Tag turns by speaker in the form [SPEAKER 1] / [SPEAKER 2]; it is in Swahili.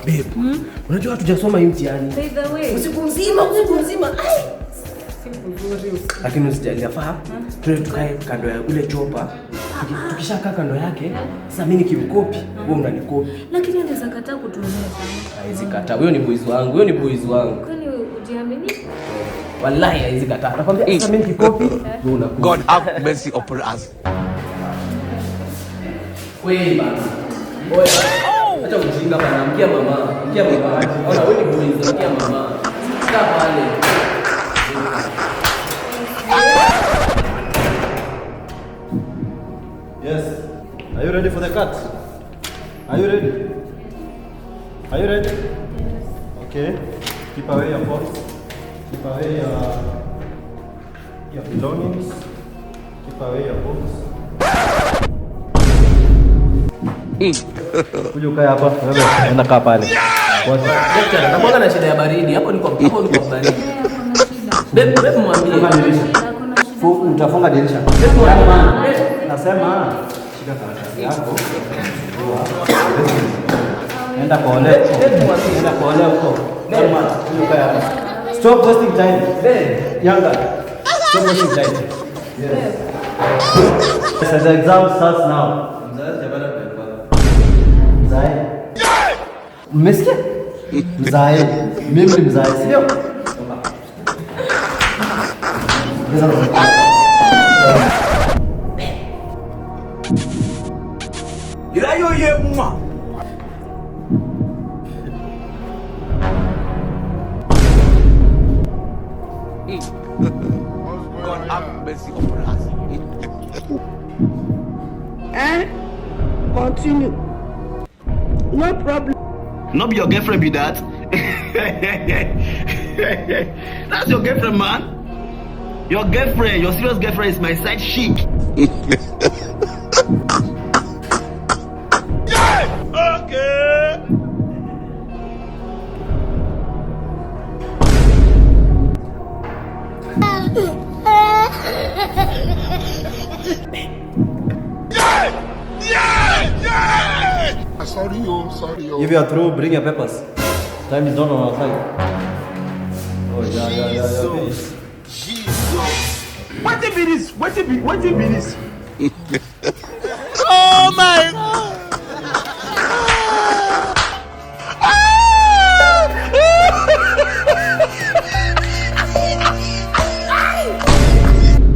[SPEAKER 1] Babe, unajua hatujasoma hii mtihani.
[SPEAKER 2] By the way,
[SPEAKER 1] usiku mzima. Lakini usijali, afaa tukae kando ya ule chopa. Tukishakaa kando yake, sasa mimi nikimkopi, wewe unanikopi.
[SPEAKER 2] Lakini anaweza kataa kutuonesha.
[SPEAKER 1] Haizi kataa. Huyo ni boys wangu. Kwani
[SPEAKER 2] ujiamini?
[SPEAKER 1] Wallahi haizi kataa. Nakwambia sasa mimi nikikopi, wewe unakopi.
[SPEAKER 3] God have mercy upon us.
[SPEAKER 1] Kweli bana. Oya. Acha ujinga bana, mkia mama. Ona wewe ni boys, mkia mama. Kaa pale.
[SPEAKER 4] Yes. Are you ready for the cut? Are you ready? Yes. Okay. Keep away your phones. Keep away your belongings. Keep away your books. Kuja ukae hapa. Wewe enda kaa pale.
[SPEAKER 1] Daktari, nakuwa na shida ya baridi. Hapo niko baridi. Bebe mwambie.
[SPEAKER 4] Utafunga dirisha. Nasema shika karatasi yako. Enda kuole huko. Stop wasting time. Younger. Stop wasting time. Yes. So the exam starts now. Mzae. Umesikia? Mzae. Mimi ni mzae, sio?
[SPEAKER 3] God have mercy upon us.
[SPEAKER 5] Continue. No problem.
[SPEAKER 6] Not be your girlfriend, be that? That's your girlfriend, man. Your girlfriend, your serious girlfriend is my side chick. Okay.
[SPEAKER 4] Sorry. If you are through, bring your papers. Time is done on our side. Oh, yeah. Okay.
[SPEAKER 6] Jesus. What if it is?